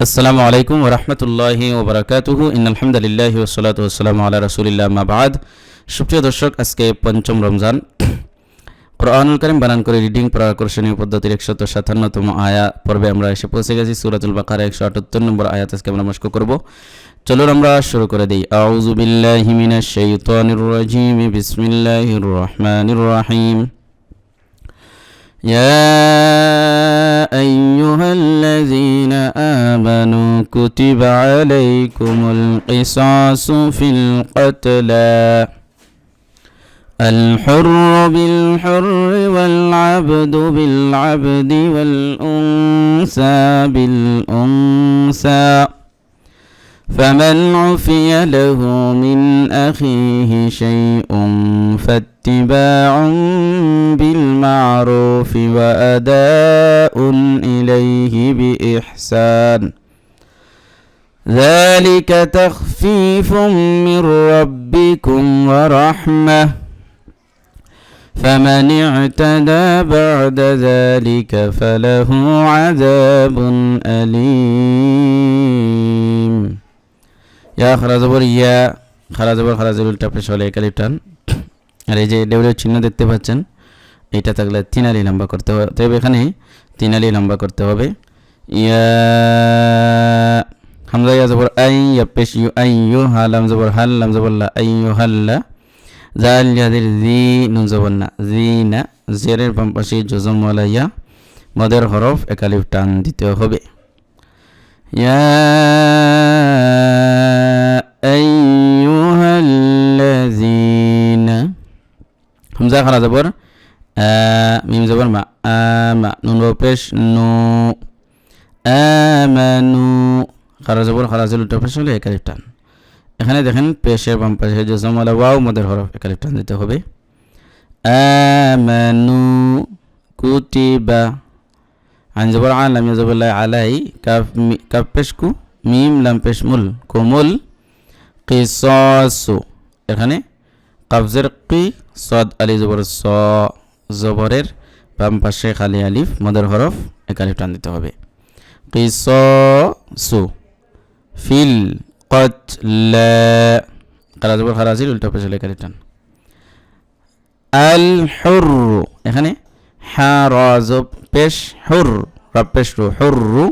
আসসালামু আলাইকুম ওয়া রাহমাতুল্লাহি ওয়া বারাকাতুহু ইন্নাল হামদুলিল্লাহি ওয়াস সালাতু ওয়াস সালামু আলা রাসূলিল্লাহ আম্মা বা'দ। সুপ্রিয় দর্শক, আজকে পঞ্চম রমজান, কোরআনুল কারীম বানান করে রিডিং পড়ার আকর্ষণীয় পদ্ধতির 157তম আয়াত পর্বে আমরা এসে পৌঁছে গেছি। সূরাতুল বাকারা 178 নম্বর আয়াত আজকে আমরা মশক করব। চলুন আমরা শুরু করে দেই। আউযু বিল্লাহি মিনাশ শাইতানির রাজীম, বিসমিল্লাহির রহমানির রহিম। يا أيها الذين آمنوا كتب عليكم القصاص في القتلى الحر بالحر والعبد بالعبد والأنثى بالأنثى فمن عفي له من أخيه شيء فاتباع بالمعروف وأداء إليه بإحسان ذلك تخفيف من ربكم ورحمة فمن اعتدى بعد ذلك فله عذاب أليم। ইয়া খারাজবর ইয়া, খারাজবর খারাজের উল্টা পেশ হলে একালিপটান। আর এই যে ডেউলের চিহ্ন দেখতে পাচ্ছেন, এইটা থাকলে 3 আলি লম্বা করতে হবে। তবে এখানে 3 আলি লম্বা করতে হবে। ইয়া হামজা ইয়া জবর আই, ইয়া পেশ ইউ আই ইউ, হালাম জবর হাল, লাম জবর লা আই ইউ হাল্লা, জাল ইয়াদের জি, নুন জবর না, জি না, জেরের বাম পাশে জজম ওয়ালা ইয়া, মদের হরফ একালিফ টান দিতে হবে। ইয়া আইয়ুহাল্লাযীনা, হামজা খারা জবর মিম জবর মা, আমা, নুন পেশ নু, আমানু, খারা জবর খারা জের উল্টা পেশ হলে একালিফ টান। এখানে দেখেন পেশের বাম পাশে জজম ওয়ালা ওয়াও, মদের হরফ একালিফ টান দিতে হবে। আমানু কুতিবা, আইন জবর আলাম ইয়া জবর লা আলাই, কাফ পেশ কু, মিম লাম পেশ মুল, কুমুল কিসাসু। এখানে কাফজের কি, সদ আলি জবর স, জবরের বাম পাশে খালি আলিফ, মদের হরফ একালিফ টান দিতে হবে। কিসাসু ফিল কতলা, খারা জবর খারাজির উল্টা পেশ হলে একালিফ টান। আল হুররু, এখানে হারাজ পেশ হুর, রাব পেশ রু, হুররু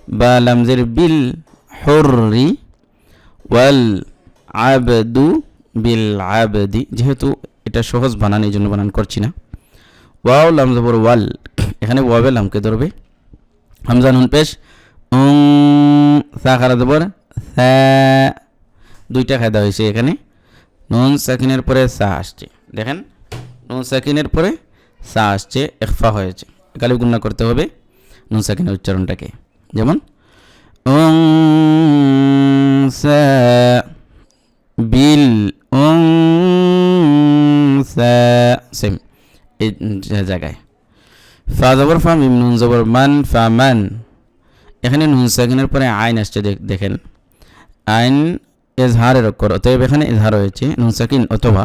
বা লামজের বিল হুররি, ওয়াল আবদু বিল আবদি, যেহেতু এটা সহজ বানান এই জন্য বানান করছি না। ওয়াও লাম জবর ওয়াল, এখানে ওয়াবে লামকে ধরবে। হামজা নুন পেশ উং, সা খারা জবর সা, দুইটা কায়দা হয়েছে এখানে। নুন সাকিনের পরে সা আসছে, দেখেন নুন সাকিনের পরে সা আসছে, ইখফা হয়েছে, একালি গুণনা করতে হবে নুন সাকিনের উচ্চারণটাকে। যেমন উনসা বিল উনসা, সেম এই জায়গায়। ফা জবর ফা, মিম নুন জবর মান, ফা মান, এখানে নুন সাকিনের পরে আইন আসছে, দেখেন আইন এজহারের অক্ষর, অতএব এখানে এজহার হয়েছে। নুন সাকিন অথবা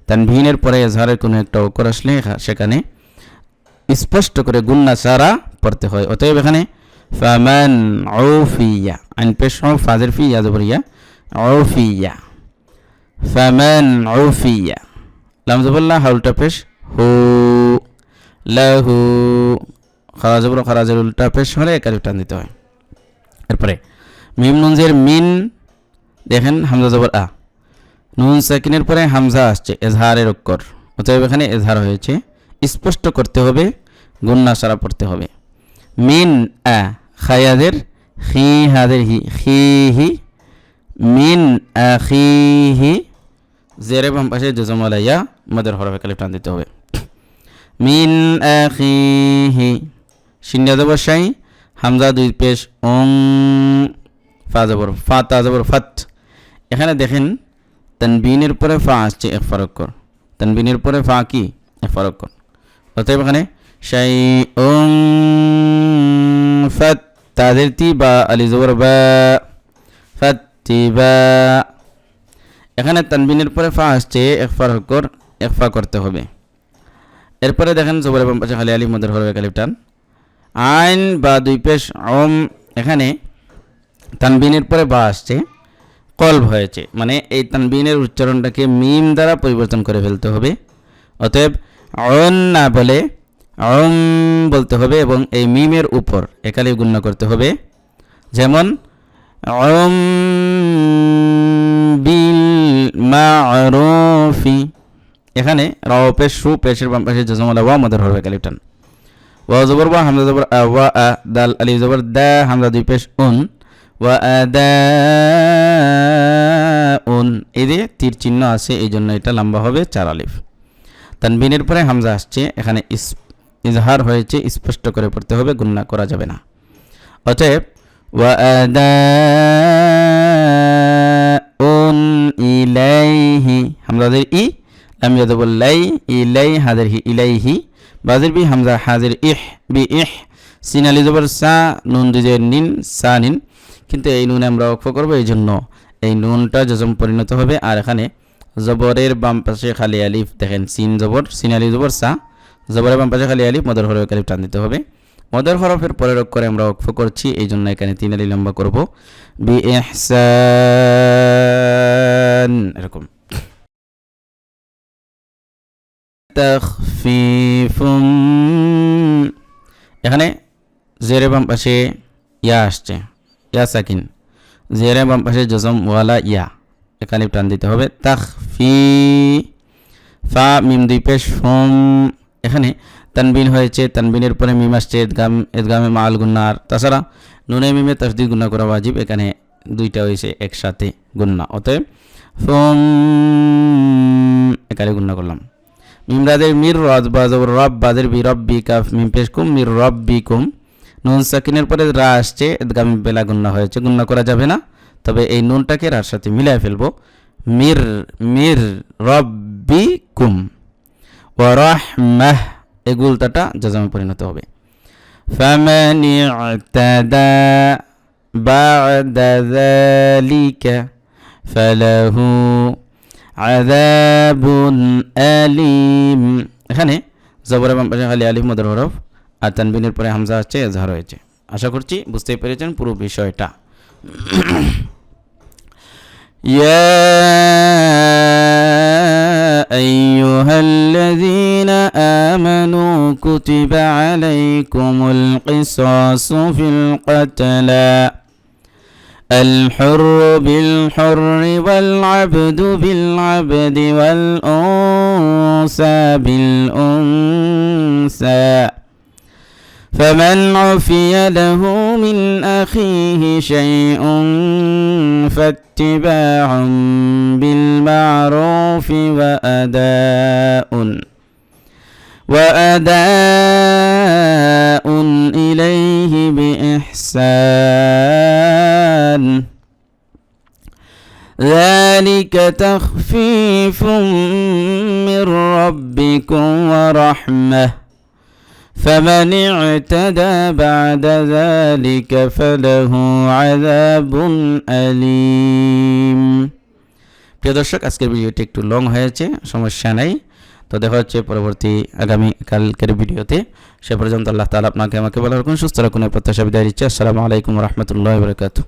তানভিনের পরে এজহারের কোনো একটা অক্ষর আসলে সেখানে স্পষ্ট করে গুন্না সারা পড়তে হয়। অতএব এখানে ফামান উফিয়া, আইন পেশ ফাজের ফি ইয়া জবর ইয়া, উফিয়া, ফামান উফিয়া, লাম জবর লা, হাউলটা পেশ হু, লাহু, খারা জবর খারাজের উল্টা পেশ হলে একালিফ টান দিতে হয়। এরপরে মিম নুনজের মিন, দেখেন হামজা জবর আ, নুন সাকিনের পরে হামজা আসছে, এজহারের অক্ষর, অতএব এখানে এজহার হয়েছে, স্পষ্ট করতে হবে, গুন্না সারা পড়তে হবে। মিন আ, খায়াদের খি, হাদের হি, খিহি, মিন আখিহি, জেরে বাম পাশে জজম ওয়ালা ইয়া, মদের হরফ একালিফ টান দিতে হবে। মিন আখিহি, শিন্না জবর শাই, হামজা দুই পেশ ওং, ফা জবর ফা, তা জবর ফাত, এখানে দেখেন তানবিনের পরে ফা আসছে, ইখফার অক্ষর, তানবিনের পরে ফা কি, ইখফার অক্ষর, অতএব এখানে শাই ওং ফাত, তাদের তি বা আলি জবর বা, ফাতিবা, এখানে তানবিনের পরে ফা আসছে, ইখফার অক্ষর, ইখফা করতে হবে। এরপরে দেখেন জবরের বাম পাশে খালি আলিফ, মদের হরফ একালিফ টান। আইন বা দুই পেশ ওম, এখানে তানবিনের পরে বা আসছে, কলব হয়েছে, মানে এই তানবিনের উচ্চারণটাকে মিম দ্বারা পরিবর্তন করে ফেলতে হবে। অতএব অন না বলে অম বলতে হবে এবং এই মিমের উপর একালি গুণ্য করতে হবে। যেমন অম বিল মা'রুফি, এখানে র পেশ রু পেশের বাম পাশে জজমলা ওয়া মদের হরফে কালিফ টান। ওয়া জবর ওয়া হামজা জবর আ ওয়া আ দাল আলিফ জবর দা হামজা দুই পেশ উন ওয়া আদা উন, এই যে তীর চিহ্ন আছে এই জন্য এটা লম্বা হবে 4 আলিফ। তানবিনের পরে হামজা আসছে, এখানে ইজহার হয়েছে, স্পষ্ট করে পড়তে হবে, গুণনা করা যাবে না। অতএব ওয়া আদা উন ইলাইহি, হামজাদের ই লাম ইয়াদবুল লাই ইলাই হাদের হি ইলাইহি, বাজের বি হামজা হাজের ইহ বি ইহ, সিন আলি জবর সা নুন দুজের নিন সা নিন, কিন্তু এই নুনে আমরা ওয়াকফ করব, এই জন্য এই নুনটা জজম পরিণত হবে। আর এখানে জবরের বাম পাশে খালি আলিফ দেখেন, সিন জবর সিন আলি জবর সা, জবরের বাম পাশে খালি আলিফ মদের হরফে আলিফ টান দিতে হবে। মদের হরফের পরে রোগ করে আমরা ওয়াকফ করছি, এই জন্য এখানে 3 আলিফ লম্বা করব। বি ইহসান, এরকম। তাখফিফুম, এখানে জেরে বাম পাশে ইয়া আসছে, ইয়া সাকিন, জেরে বাম পাশে জজম ওয়ালা ইয়া, এখানে টান দিতে হবে। তাখফি ফা মিম দুই পেশ ফুম, এখানে তানবিন হয়েছে, তানবিনের পরে মিম আসছে, ইদগামে মাল গুন্নার, তাছাড়া নুনে মিমে তাসদীদ গুন্না করা ওয়াজিব, এখানে দুইটা হয়েছে একসাথে গুন্না, অতএব ফুম এখানে গুন্না করলাম। মিমরাদের মির রদ বা জবর রব বাদের বি রব্বি কাফ মিম পেশ কুম মির রব্বিকুম, নুন সাকিনের পরে রা আসছে, ইদগামে বেলা গুন্না হয়েছে, গুন্না করা যাবে না, তবে এই নুনটাকে রার সাথে মিলাই ফেলবো। মির মির রব্বিকুম ওয়া রাহমাহ, এই গুলতাটা জজমে পরিণত হবে। ফামান ই'তাদা বা'দা যালিকা ফালাহু আযাবুন আলীম, এখানে জবরের বাম পাশে খালি আলিফ মদের হরফ আর তানবিনের পরে হামজা আছে, ইজহার হয়েছে। আশা করছি বুঝতে পেরেছেন পুরো বিষয়টা। ইয়া আইয়ুহাল্লাযীনা আমানু কুতিবা আলাইকুমুল কিসাসু ফিল কতলা الحر بالحر والعبد بالعبد والأنثى بالأنثى فمن عفي له من أخيه شيء فاتباع بالمعروف وأداء إليه بإحسان ذلك تخفيف من ربكم ورحمة فمن اعتدى بعد ذلك فله عذاب أليم। প্রিয় দর্শক, আজকের ভিডিওটি একটু লং হয়েছে, সমস্যা নাই, তো দেখা হচ্ছে পরবর্তী আগামী কালকের ভিডিওতে। সে পর্যন্ত আল্লাহ তাআলা আপনাকে আমাকে ভালো রাখুন, সুস্থ রাখুন, প্রত্যাশা বিদায় দিচ্ছি। আসসালামু আলাইকুম ওয়া রাহমাতুল্লাহি ওয়া বারাকাতুহু।